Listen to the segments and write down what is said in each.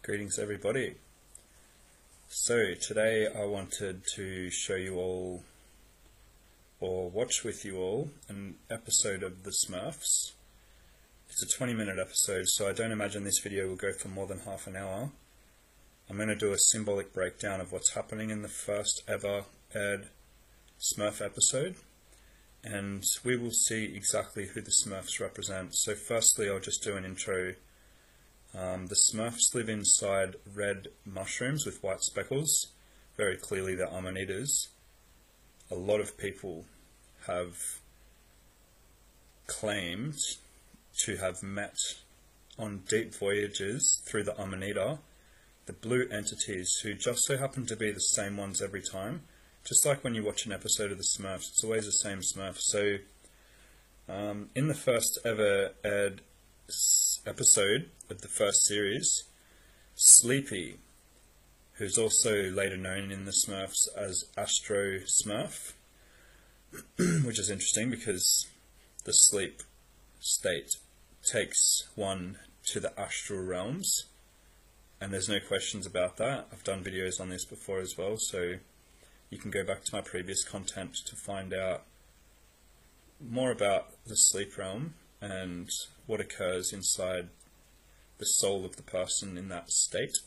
Greetings everybody. So today I wanted to show you all, or watch with you all, an episode of the Smurfs. It's a 20-minute episode, so I don't imagine this video will go for more than half an hour. I'm going to do a symbolic breakdown of what's happening in the first ever aired Smurf episode, and we will see exactly who the Smurfs represent. So firstly I'll just do an intro. The Smurfs live inside red mushrooms with white speckles. Very clearly they're Amanitas. A lot of people have claimed to have met on deep voyages through the Amanita, the blue entities who just so happen to be the same ones every time. Just like when you watch an episode of the Smurfs, it's always the same Smurf. So in the first ever aired episode of the first series, Sleepy, who's also later known in the Smurfs as Astro Smurf, which is interesting because the sleep state takes one to the astral realms, and there's no questions about that. I've done videos on this before as well, so you can go back to my previous content to find out more about the sleep realm and what occurs inside the soul of the person in that state.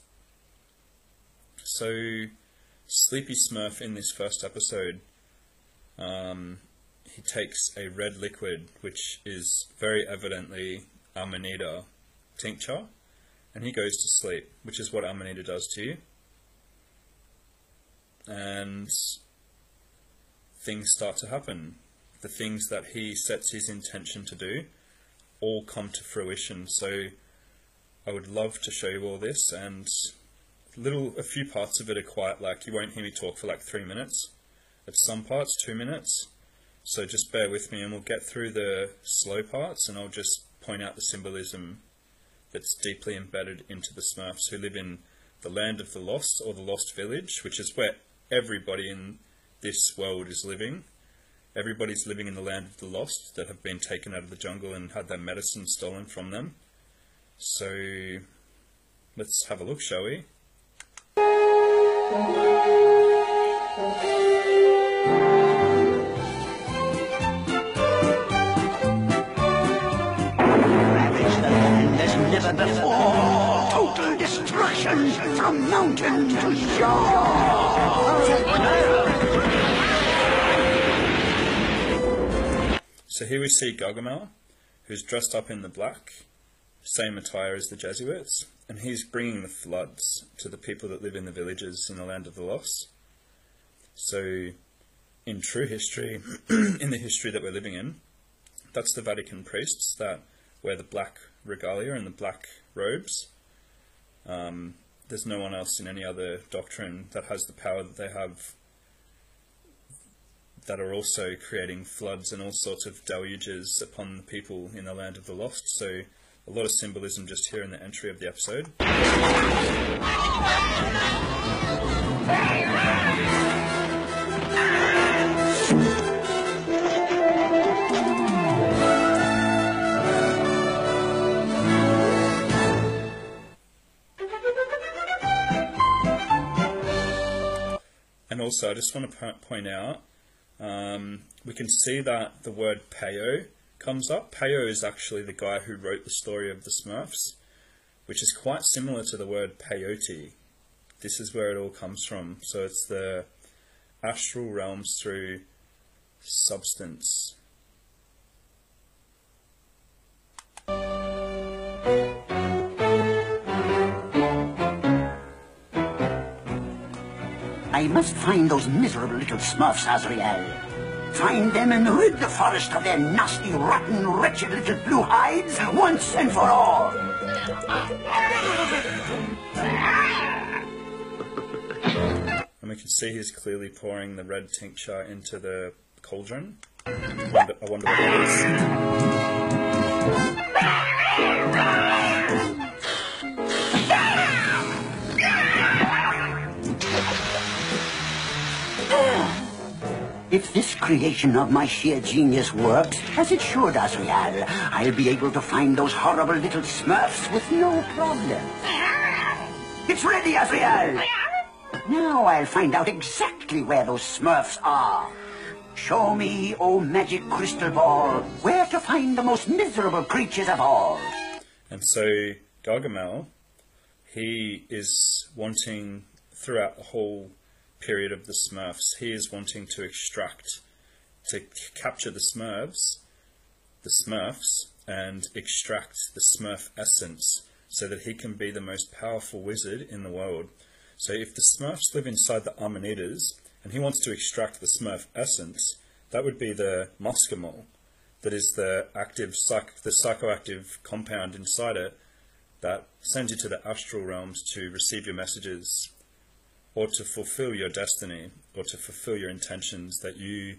So Sleepy Smurf in this first episode, he takes a red liquid which is very evidently Amanita tincture, and he goes to sleep, which is what Amanita does to you. And things start to happen. The things that he sets his intention to do all come to fruition. So I would love to show you all this, and a few parts of it are quite, like, you won't hear me talk for like 3 minutes. At some parts 2 minutes, so just bear with me and we'll get through the slow parts, and I'll just point out the symbolism that's deeply embedded into the Smurfs, who live in the land of the lost, or the lost village, which is where everybody in this world is living. Everybody's living in the land of the lost that have been taken out of the jungle and had their medicine stolen from them. So let's have a look, shall we? Ravage the land as never before. Total destruction from mountain to shore. So here we see Gargamel, who's dressed up in the black, same attire as the Jesuits, and he's bringing the floods to the people that live in the villages in the land of the lost. So in true history, in the history that we're living in, that's the Vatican priests that wear the black regalia and the black robes. There's no one else in any other doctrine that has the power that they have, that are also creating floods and all sorts of deluges upon the people in the land of the lost. So a lot of symbolism just here in the entry of the episode. And also I just want to point out, we can see that the word Peyo comes up. Peyo is actually the guy who wrote the story of the Smurfs, which is quite similar to the word peyote. This is where it all comes from. So it's the astral realms through substance. I must find those miserable little Smurfs, Azrael. Find them and rid the forest of their nasty, rotten, wretched little blue hides once and for all. And we can see he's clearly pouring the red tincture into the cauldron. I wonder what it is. If this creation of my sheer genius works, as it should, Azrael, I'll be able to find those horrible little Smurfs with no problem. It's ready, Azrael! Now I'll find out exactly where those Smurfs are. Show me, oh magic crystal ball, where to find the most miserable creatures of all. And so Gargamel, he is wanting, throughout the whole period of the Smurfs, he is wanting to capture the Smurfs, and extract the Smurf essence so that he can be the most powerful wizard in the world. So if the Smurfs live inside the Amanitas, and he wants to extract the Smurf essence, that would be the muscimol, that is the psychoactive compound inside it that sends you to the astral realms to receive your messages, or to fulfill your destiny, or to fulfill your intentions that you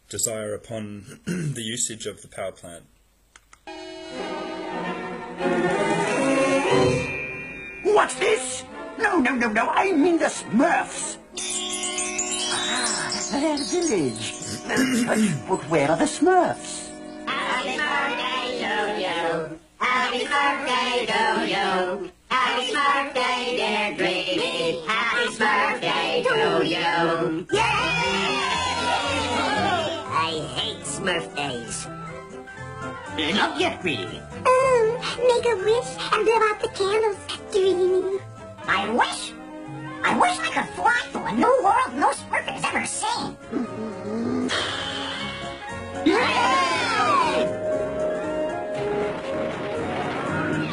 desire upon the usage of the power plant. What's this? No, I mean the Smurfs. Ah, their village. But where are the Smurfs? Happy birthday to you. Happy birthday to you. Happy birthday, dear Dreamy. Happy birthday to you. Yay! I hate Smurf days. Not yet, really. Make a wish and blow out the candles, Dreamy. I wish I could fly to a new world no Smurf has ever seen.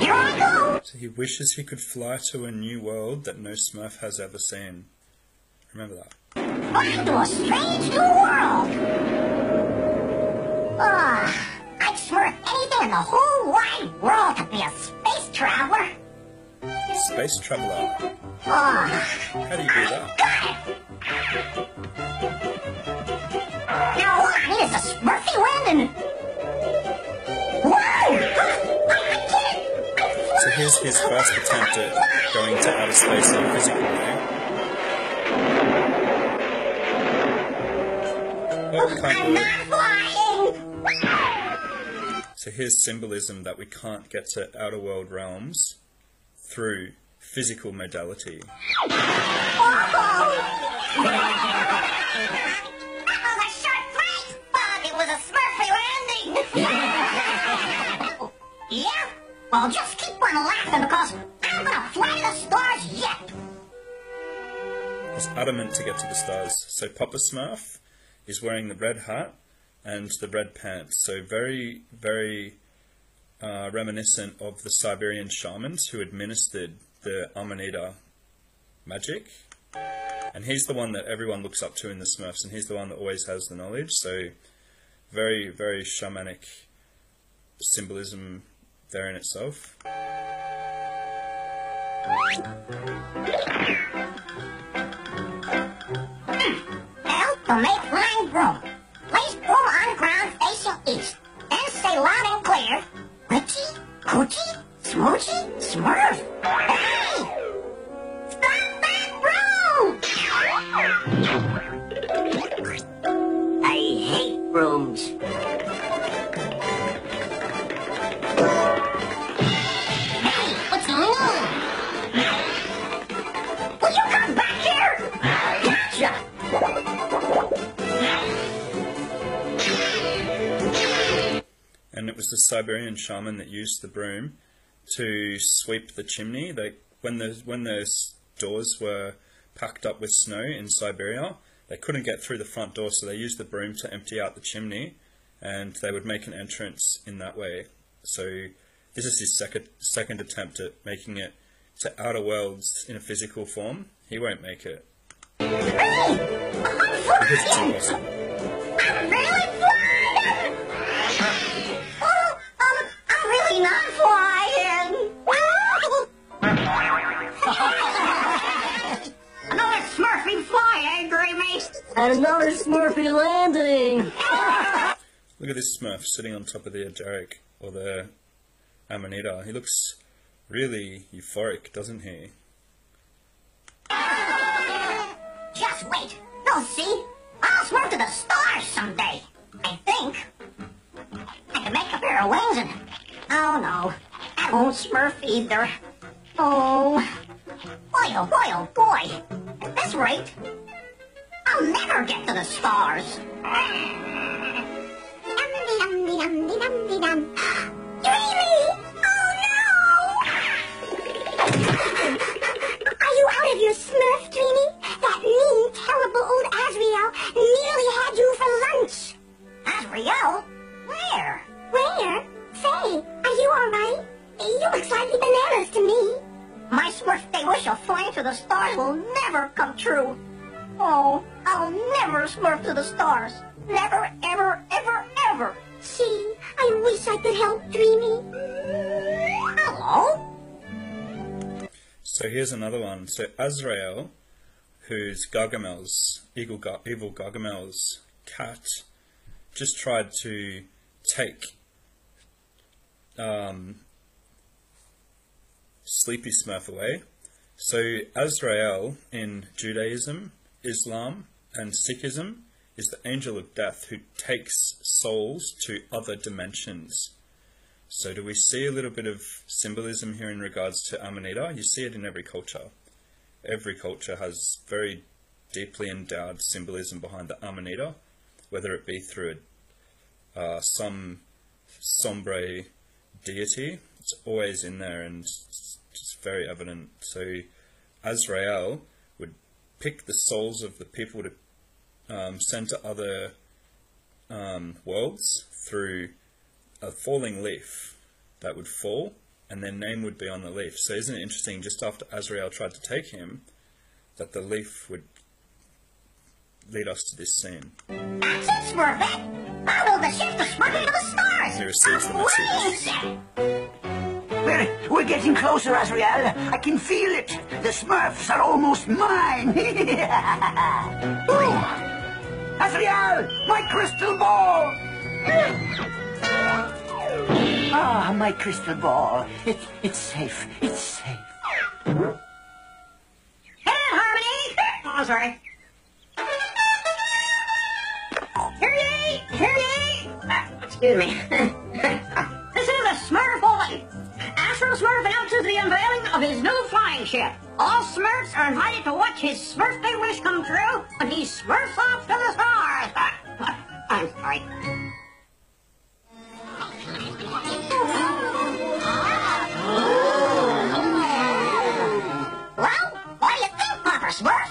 Here I go! So he wishes he could fly to a new world that no Smurf has ever seen. Remember that. Fly to a strange new world! I'd Smurf anything in the whole wide world to be a space traveler. Space traveler. Oh, How do you do that? got it! Now all I need is a Smurfy land and... Whoa! I did it! So here's his first attempt at going to outer space in a physical way. Oh, can't I'm do not it. flying! So here's symbolism that we can't get to outer world realms through physical modality. Oh, that was a sharp fight, but it was a Smurfy landing! Yeah? Well, just keep on laughing because I'm gonna fly to the stars yet! He's adamant to get to the stars. So Papa Smurf is wearing the red hat and the red pants. So very, very reminiscent of the Siberian shamans who administered the Amanita magic. And he's the one that everyone looks up to in the Smurfs, and he's the one that always has the knowledge. So very, very shamanic symbolism there in itself. Now, to make flying broom. Place broom on ground facing east. Then say loud and clear, Witchy, Coochie, Smoochy, Smurf. Hey! Stop that broom! I hate brooms. Hey, what's going on? Will you come back here? Gotcha! And it was the Siberian shaman that used the broom to sweep the chimney. When the doors were packed up with snow in Siberia, they couldn't get through the front door, so they used the broom to empty out the chimney, and they would make an entrance in that way. So this is his second attempt at making it to outer worlds in a physical form. He won't make it. Hey! Because it's impossible. I'm really flying! Oh, I'm really not flying! Another Smurfy fly, eh, Dreamy? And another Smurfy landing! Look at this Smurf sitting on top of the Agaric, or the Amanita. He looks really euphoric, doesn't he? Just wait. You'll see. I'll Smurf to the stars someday. I think. I can make a pair of wings and... Oh, no. I won't Smurf either. Oh... oh boy, oh boy. At this rate, I'll never get to the stars. Dum-de-dum-de-dum-de-dum-de-dum. Dreamy! Oh no! Are you out of your Smurf, Dreamy? That mean, terrible old Azrael nearly had you for lunch. Azrael? Where? Where? Say, are you alright? You look slightly bananas to me. My Smurf Day wish of flying to the stars will never come true. Oh, I'll never Smurf to the stars. Never, ever, ever, ever. Gee, I wish I could help Dreamy. Hello? So here's another one. So Azrael, who's Gargamel's, evil Gargamel's cat, just tried to take Sleepy Smurf away. So Azrael in Judaism, Islam and Sikhism is the angel of death who takes souls to other dimensions. So do we see a little bit of symbolism here in regards to Amanita? You see it in every culture. Every culture has very deeply endowed symbolism behind the Amanita, whether it be through some sombre deity. It's always in there and it's very evident. So Azrael would pick the souls of the people to send to other worlds through a falling leaf that would fall, and their name would be on the leaf. So isn't it interesting, just after Azrael tried to take him, that the leaf would lead us to this scene. That's it, Smurfette! How will the ship to Smurfette to the stars? He receives the message. We're getting closer, Azrael. I can feel it. The Smurfs are almost mine. Ooh. Azrael, my crystal ball! Ah, my crystal ball. It's safe. It's safe. Hello, Harmony! Oh, sorry. Hear ye! Hear ye! Excuse me. This is a Smurf bulletin. Astro Smurf announces the unveiling of his new flying ship. All Smurfs are invited to watch his Smurf Day wish come true when he smurfs off to the stars. I'm sorry. Well, what do you think, Papa Smurf?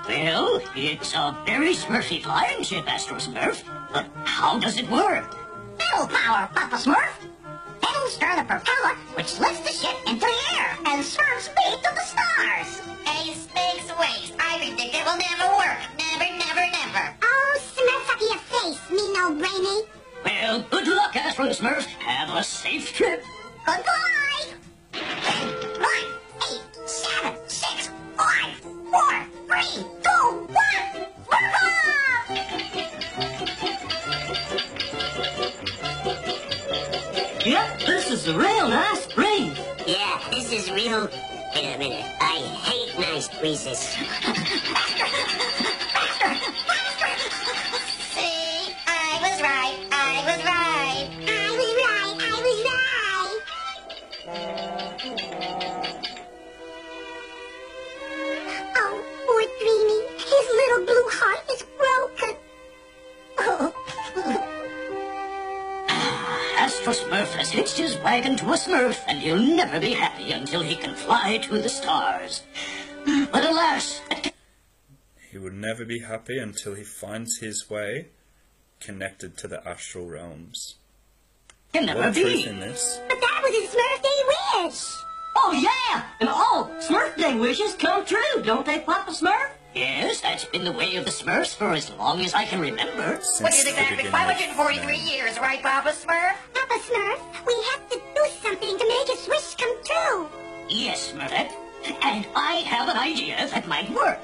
Well, it's a very Smurfy flying ship, Astro Smurf. But how does it work? Pedal power, Papa Smurf. Pedals turn the propeller, which lifts the ship into the air and Smurfs speed to the stars. A space waste. I predict it will never work. Never, never, never. Oh, Smurf up your face, me no brainy. Well, good luck, Astro Smurf. Have a safe trip. Goodbye. 10, 9, 8, 7, 6, 5, 4, 3, 2, 1. Smurf off! Yep, this is a real nice breeze. Yeah, this is real... Wait a minute. I hate nice breezes. See? I was right. I was right. I was right. I was right. Oh, poor Dreamy. His little blue heart is broken. Astro Smurf has hitched his wagon to a Smurf, and he'll never be happy until he can fly to the stars. But alas... He would never be happy until he finds his way connected to the astral realms. Can never What truth be. in this? But that was his Smurf Day wish. Oh, yeah! And all Smurf Day wishes come true, don't they, Papa Smurf? Yes, that's been the way of the Smurfs for as long as I can remember. Which is Since the exactly beginning of 543 man. years, right, Papa Smurf? Papa Smurf, we have to do something to make his wish come true. Yes, Smurfette. And I have an idea that might work.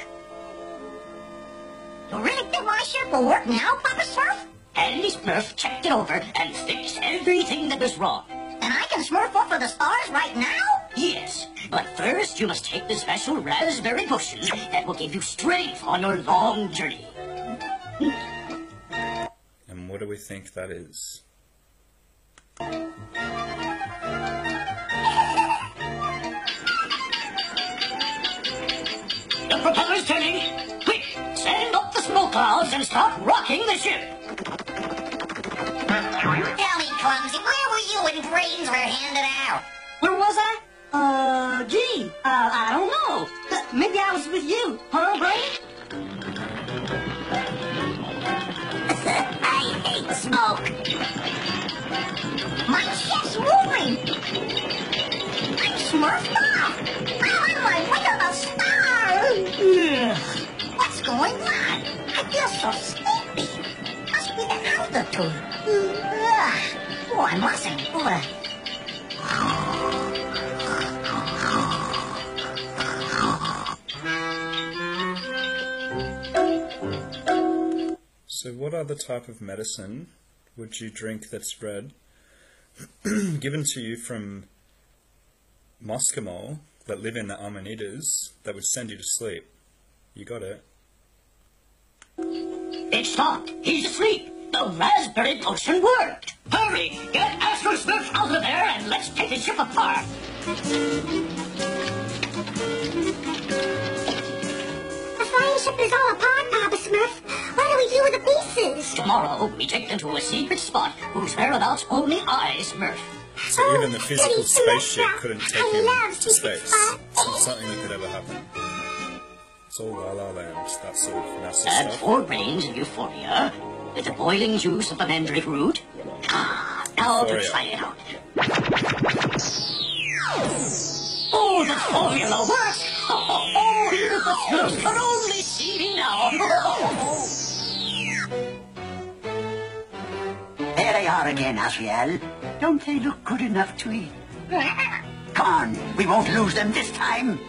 You really think my ship will work now, Papa Smurf? Andy Smurf checked it over and fixed everything that was wrong. And I can Smurf up for the stars right now? Yes, but first you must take the special raspberry potion that will give you strength on your long journey. And what do we think that is? and stop rocking the ship. Tell me, Clumsy, where were you when brains were handed out? Where was I? I don't know. Maybe I was with you, huh, Brain? I hate smoke. My ship's moving. I'm smurfed off. I'm on my way to the stars. What's going on? I feel so sleepy. Must be the altitude. Oh, I mustn't. So what other type of medicine would you drink that's red, given to you from Moscow that live in the Amanitas that would send you to sleep? You got it. It stopped. He's asleep. The raspberry potion worked. Hurry, get Astro Smurfs out of there and let's take the ship apart. The flying ship is all apart, Papa Smurf. What do we do with the pieces? Tomorrow, we take them to a secret spot whose whereabouts only I, Smurf. So even the physical spaceship couldn't take I him love to secret space. spots. It's not something that could ever happen. It's all La La Land, that sort of NASA Add stuff. 4 grains of euphoria with the boiling juice of the mandrake root. Now to Euphoria. try it out. Oh, the formula works! Oh, if the Smurfs could only see me now! There they are again, Asriel. Don't they look good enough to eat? Come on, we won't lose them this time.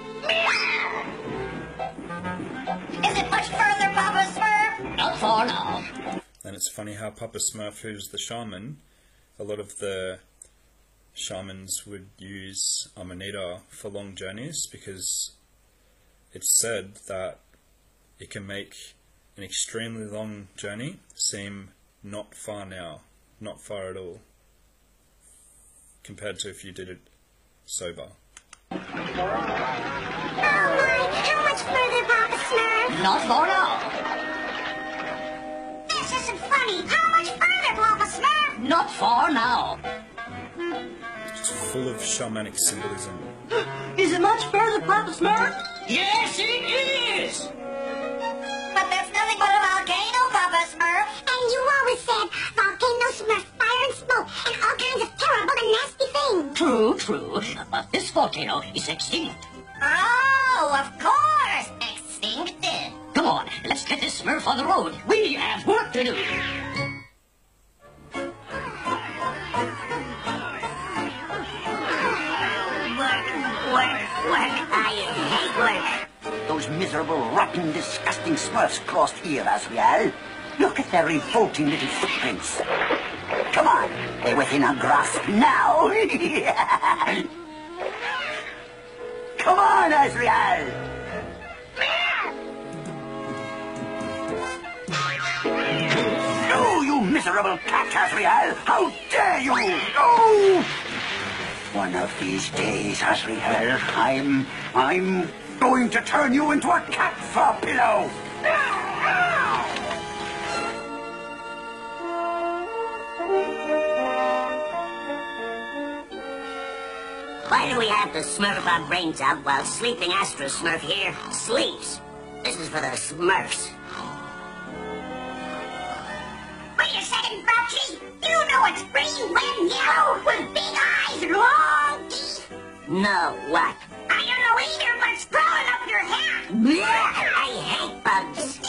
Is it much further, Papa Smurf? Not far now. And it's funny how Papa Smurf, who's the shaman, a lot of the shamans would use Amanita for long journeys because it's said that it can make an extremely long journey seem not far now, not far at all, compared to if you did it sober. Oh my, how much further, Papa Smurf? Not far now. This isn't funny. How much further, Papa Smurf? Not far now. It's full of shamanic symbolism. Is it much further, Papa Smurf? Yes, it is! But that's nothing but a volcano, Papa Smurf. And you always said volcano Smurf, fire and smoke, and all kinds of terrible and nasty things. True, true. But this volcano is extinct. Oh, of course, extincted. Come on, let's get this Smurf on the road. We have work to do. Work. I hate work. Those miserable, rotten, disgusting Smurfs crossed here, Asriel. Look at their revolting little footprints. Come on, they're within our grasp now. Come on, Asriel. Oh, you miserable cat, Asriel! How dare you! Oh! One of these days, Asriel, I'm going to turn you into a cat for a pillow! Why do we have to smurf our brains out while sleeping Astro Smurf here sleeps? This is for the Smurfs. Wait a second, Grouchy. You know it's green, red, and yellow, with big eyes and long teeth. No, what? I don't know either, but it's crawling up your hat. I hate bugs.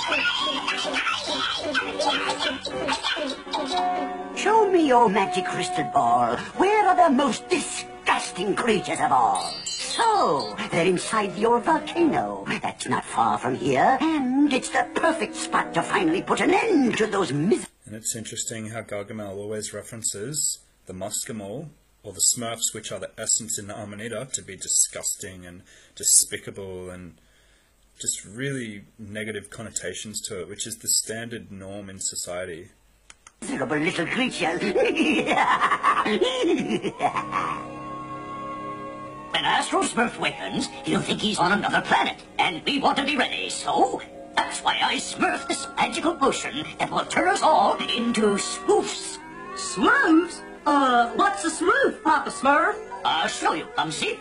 Show me your magic crystal ball. Where are the most disgusting creatures of all? So, they're inside your volcano. That's not far from here, and it's the perfect spot to finally put an end to those miserable... And it's interesting how Gargamel always references the Muscamol, or the Smurfs, which are the essence in the Amanita, to be disgusting and despicable and just really negative connotations to it, which is the standard norm in society. Miserable little creatures. When Astro Smurf wakens, he'll think he's on another planet, and we want to be ready, so That's why I smurfed this magical potion that will turn us all into Smurfs. Smurfs? What's a Smurf, Papa Smurf? I'll show you, come see.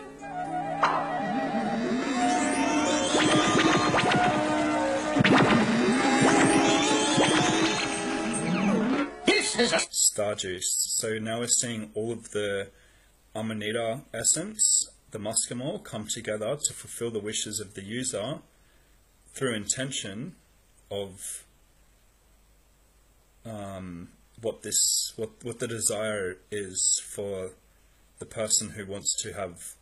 This is a star juice. So now we're seeing all of the Amanita essence, the muscimol, come together to fulfill the wishes of the user through intention of what the desire is for the person who wants to have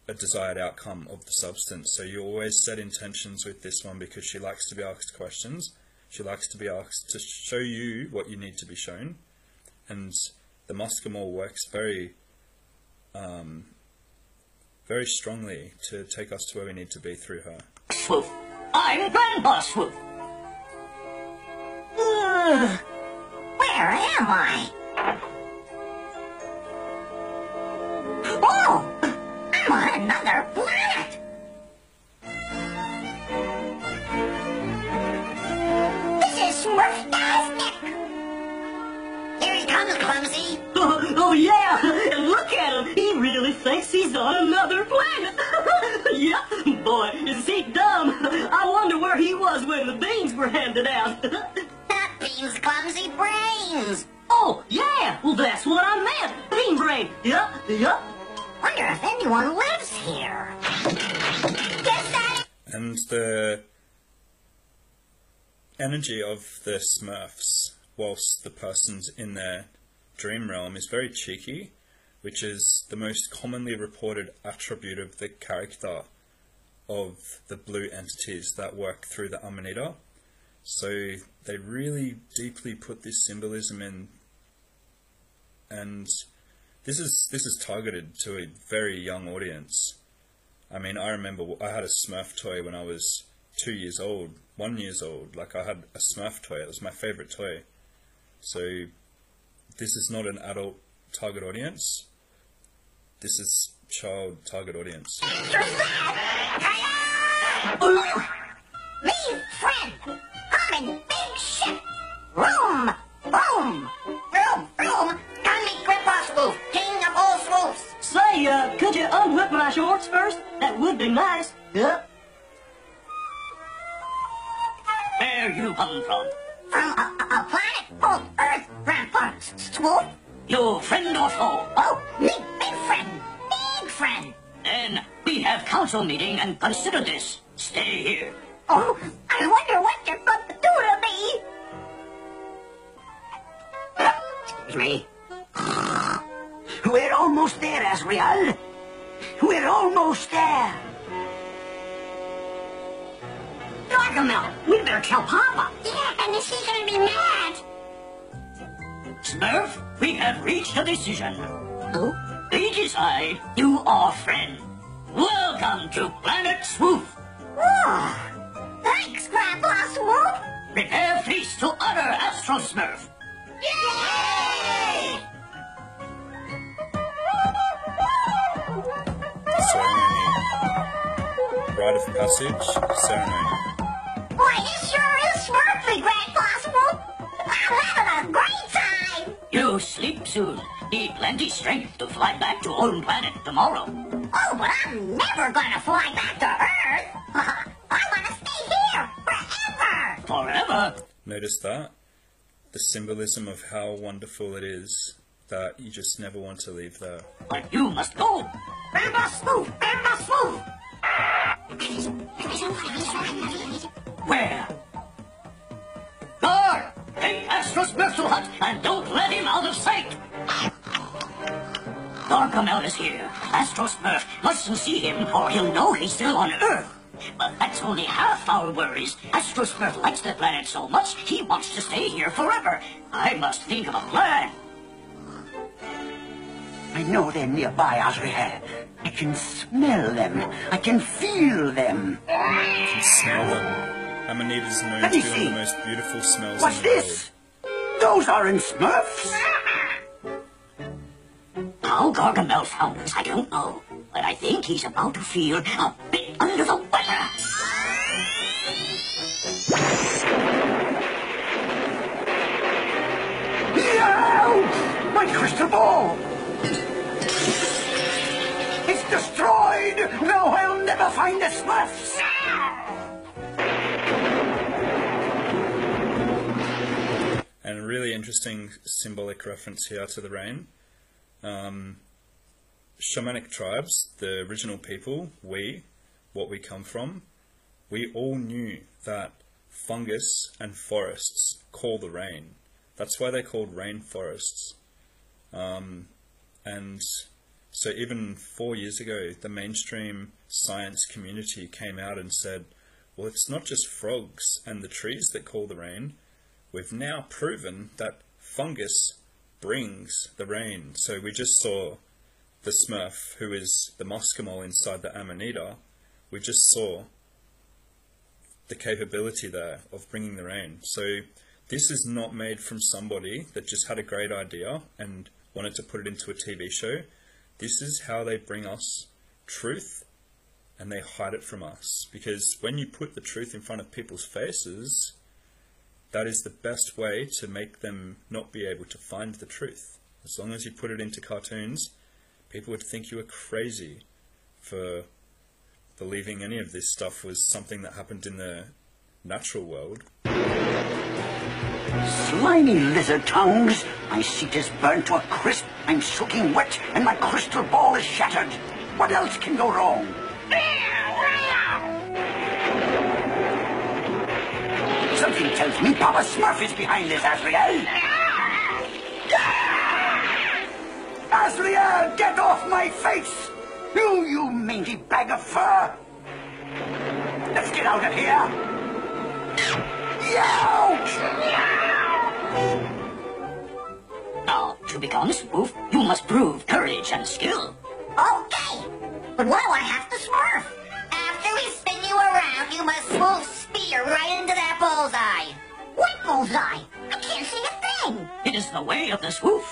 a desired outcome of the substance. So you always set intentions with this one because she likes to be asked questions. She likes to be asked to show you what you need to be shown. And the muscimol works very strongly to take us to where we need to be through her. Swoop. I'm Grandpa Swoop. Where am I? Oh, I'm on another planet. This is Smurftastic. Here he comes, Clumsy. Oh, yeah, and look at him. He really thinks he's on another planet. Yeah, boy, is he dumb. I wonder where he was when the beans were handed out. Not beans, Clumsy, brains. Oh, yeah, well, that's what I meant. Bean brain. Yup. Wonder if anyone lives here. Guess that. And the energy of the Smurfs, whilst the person's in their dream realm, is very cheeky, which is the most commonly reported attribute of the character of the blue entities that work through the Amanita. So they really deeply put this symbolism in, and this is targeted to a very young audience. I mean, I remember I had a Smurf toy when I was 2 years old, 1 year old. Like, I had a Smurf toy. It was my favorite toy. So this is not an adult target audience. This is child target audience. Me, friend. I'm in big ship. Vroom, vroom. Vroom, vroom. Come meet Grandpa Swoop, king of all swoops. Say, could you unhook my shorts first? That would be nice. Yep. Where you come from? From a planet called Earth, Grandpa Swoop. You friend or foe? Oh, big friend. Big friend. Then we have council meeting and consider this. Stay here. Oh, I wonder what they're going to do to me. Excuse me. We're almost there, Azrael. We're almost there. Gargamel, we better tell Papa. Yeah, and is he going to be mad? Smurf, we have reached a decision. Oh? We decide you are friend. Welcome to Planet Swoop. Oh, thanks, Grandpa Swoop. Prepare feast to honor Astro Smurf. Yay! Ceremony. Rite of passage, ceremony. Boy, this sure is Smurfy, Grandpa Swoop. I'm having a great time. You sleep soon. Need plenty strength to fly back to home planet tomorrow. Oh, but I'm never going to fly back to Earth. I want to stay here forever. Forever? Notice that? The symbolism of how wonderful it is that you just never want to leave there. But you must go. Grandpa Swoop, Grandpa Swoop. Where? Guard! Take Astro Smurf to hut and don't let him out of sight. Gargamel is here. Astro Smurf mustn't see him or he'll know he's still on Earth. But that's only half our worries. Astro Smurf likes the planet so much, he wants to stay here forever. I must think of a plan. I know they're nearby, Azrael. I can smell them. I can feel them. You can smell them. Amanita's known Let to me be one of see. the most beautiful smells What's in the this? Those aren't Smurfs. How Gargamel found us, I don't know. But I think he's about to feel a bit under the weather. No! My crystal ball! It's destroyed! Now I'll never find the Smurfs! And a really interesting symbolic reference here to the rain. Shamanic tribes, the original people, what we come from, we all knew that fungus and forests call the rain. That's why they're called rainforests. And so even 4 years ago, the mainstream science community came out and said, well, it's not just frogs and the trees that call the rain. We've now proven that fungus brings the rain. So we just saw the Smurf, who is the Moscamol inside the Amanita. We just saw the capability there of bringing the rain. So this is not made from somebody that just had a great idea and wanted to put it into a TV show. This is how they bring us truth, and they hide it from us. Because when you put the truth in front of people's faces, that is the best way to make them not be able to find the truth. As long as you put it into cartoons, people would think you were crazy for believing any of this stuff was something that happened in the natural world. Slimy lizard tongues! My seat is burnt to a crisp, I'm soaking wet, and my crystal ball is shattered. What else can go wrong? Something tells me Papa Smurf is behind this, Asriel. Asriel, get off my face! You mangy bag of fur! Let's get out of here! Now, to become Smurf, you must prove courage and skill. Okay, but what do I have to Smurf? After we spin you around, you must swoop spear right into that bullseye. What bullseye? I can't see a thing. It is the way of the Smurf.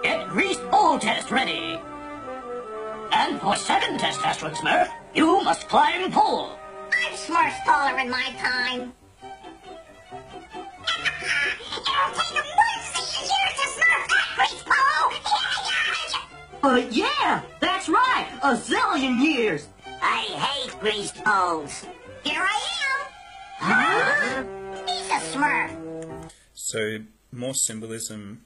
Get greased pole test ready. And for second test, Astron Smurf, you must climb pole. I'm Smurf's taller in my time. It'll take him 1 zillion years to Smurf that grease pole. Yeah, that's right. 1 zillion years. I hate greased poles. Here I am. He's a Smurf. So more symbolism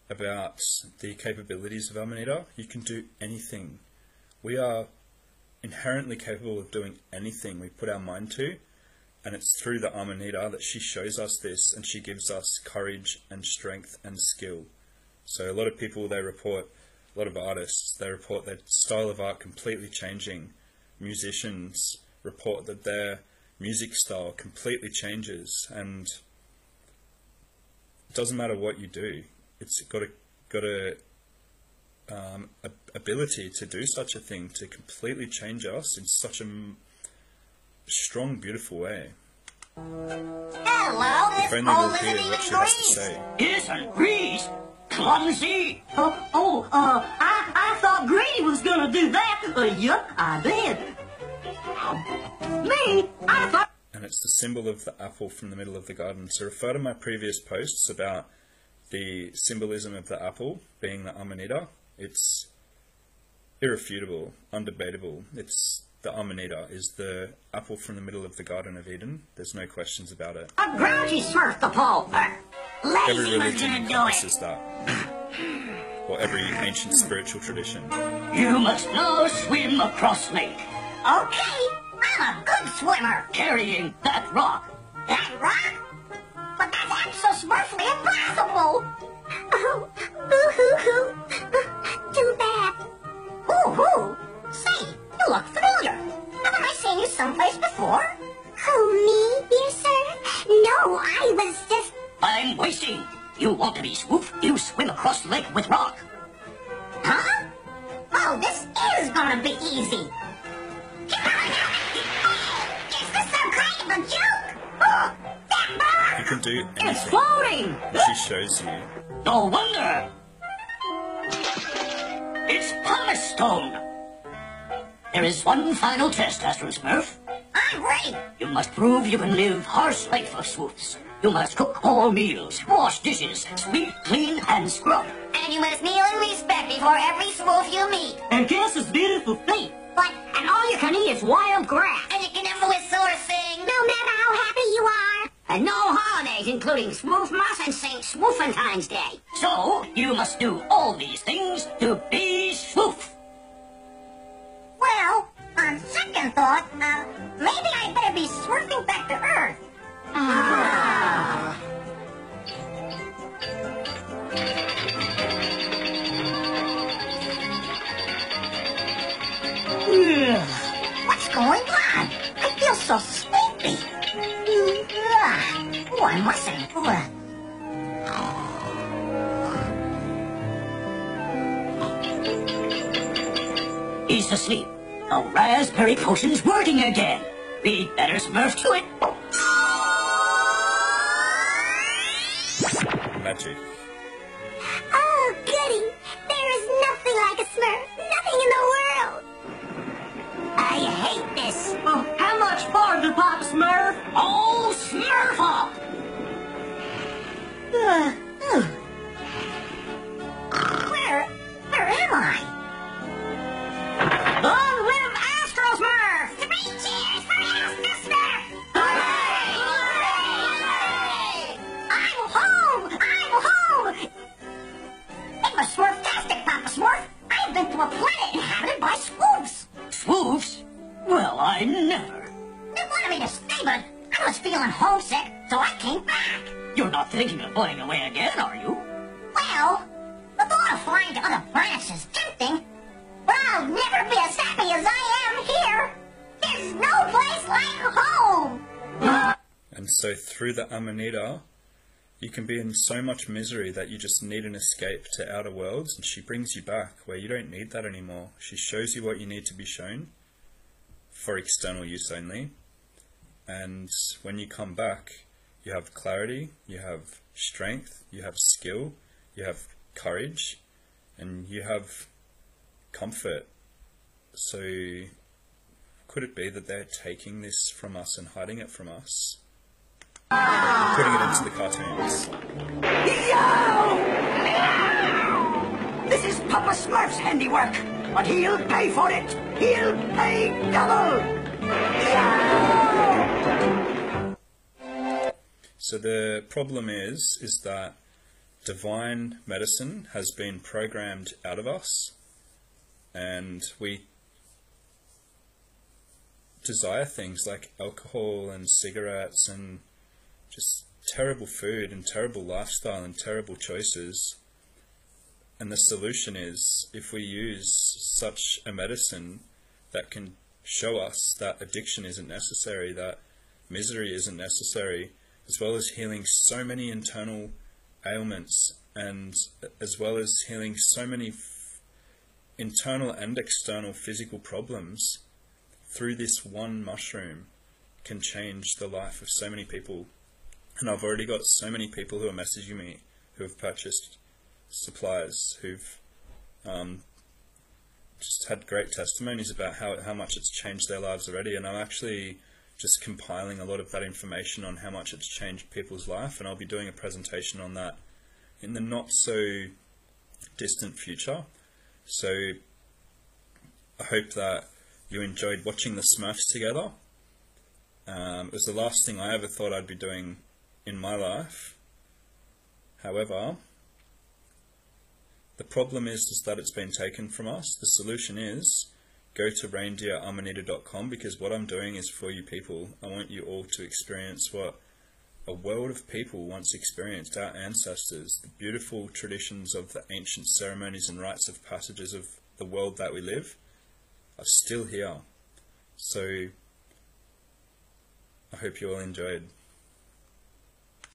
about the capabilities of Amanita. You can do anything. We are inherently capable of doing anything we put our mind to, and it's through the Amanita that she shows us this, and she gives us courage and strength and skill. So a lot of people, they report, a lot of artists, they report their style of art completely changing. Musicians report that their music style completely changes, and it doesn't matter what you do. It's got a ability to do such a thing, to completely change us in such a strong, beautiful way. Hello, this If only pole we'll hear isn't what even she has to greased. say. Isn't grease clumsy? I thought Grady was gonna do that. Yup, I did. Me, I thought... And it's the symbol of the apple from the middle of the garden. So refer to my previous posts about the symbolism of the apple being the Amanita. It's irrefutable, undebatable. It's the Amanita is the apple from the middle of the Garden of Eden. There's no questions about it. A grouchy Smurf the pole. Every Lazy was religion gonna do it. encompasses that. Or every ancient spiritual tradition. You must now swim across lake, Okay, I'm a good swimmer. carrying that rock. That rock? But that's so Smurfly impossible. Oh, boo-hoo-hoo. Too bad. Boo-hoo? Say, you look familiar. Haven't I seen you someplace before? Oh, me, dear sir? No, I was just... I'm wasting. You want to be Smurf? You swim across the lake with rock. Huh? Oh, this is gonna be easy. Is this some kind of a joke? Oh, that bird! can do It's anything. floating! She shows you. No wonder! It's pumice stone! There is one final test, Astro Smurf. I'm ready. You must prove you can live harsh life of Smurfs. You must cook all meals, wash dishes, sweep, clean, and scrub. And you must kneel in respect before every Smurf you meet. And kiss his beautiful feet. And all you can eat is wild grass. And you can never whistle or sing. No matter how happy you are. And no holidays, including Smurfmas and St. Smurfentine's Day. So, you must do all these things to be Smurf. Well, on second thought, maybe I better be Smurfing back to Earth. What's going on? I feel so sleepy. Oh, I mustn't. He's asleep. The raspberry potion's working again. We'd better Smurf to it. Magic. Oh, goody. There is nothing like a Smurf. Nothing in the world. I hate this. Oh, how much farther, Papa Smurf? Oh, Smurf up! Where am I? Long live Astro Smurf! 3 cheers for Astro Smurf! I'm home! I'm home! It was Smurftastic, Papa Smurf. I've been to a planet inhabited by Smurfs. Smurfs? Well, I never. They wanted me to stay, but I was feeling homesick, so I came back. You're not thinking of going away again, are you? Well, the thought of flying to other planets is tempting, but I'll never be as happy as I am here. There's no place like home. And so through the Amanita, you can be in so much misery that you just need an escape to outer worlds, and she brings you back where you don't need that anymore. She shows you what you need to be shown for external use only. And when you come back, you have clarity, you have strength, you have skill, you have courage, and you have comfort. So could it be that they're taking this from us and hiding it from us? Putting it into the cartoons. This is Papa Smurf's handiwork, but he'll pay for it. He'll pay double. So the problem is that divine medicine has been programmed out of us, and we desire things like alcohol and cigarettes and just terrible food and terrible lifestyle and terrible choices. And the solution is, if we use such a medicine that can show us that addiction isn't necessary, that misery isn't necessary, as well as healing so many internal ailments, and as well as healing so many internal and external physical problems through this one mushroom, can change the life of so many people. And I've already got so many people who are messaging me who have purchased supplies, who've just had great testimonies about how much it's changed their lives already. And I'm actually just compiling a lot of that information on how much it's changed people's life, and I'll be doing a presentation on that in the not so distant future. So I hope that you enjoyed watching the Smurfs together. It was the last thing I ever thought I'd be doing in my life. However, the problem is that it's been taken from us. The solution is go to reindeeramanita.com, because what I'm doing is for you people. I want you all to experience what a world of people once experienced, our ancestors, the beautiful traditions of the ancient ceremonies and rites of passages of the world that we live are still here. So I hope you all enjoyed.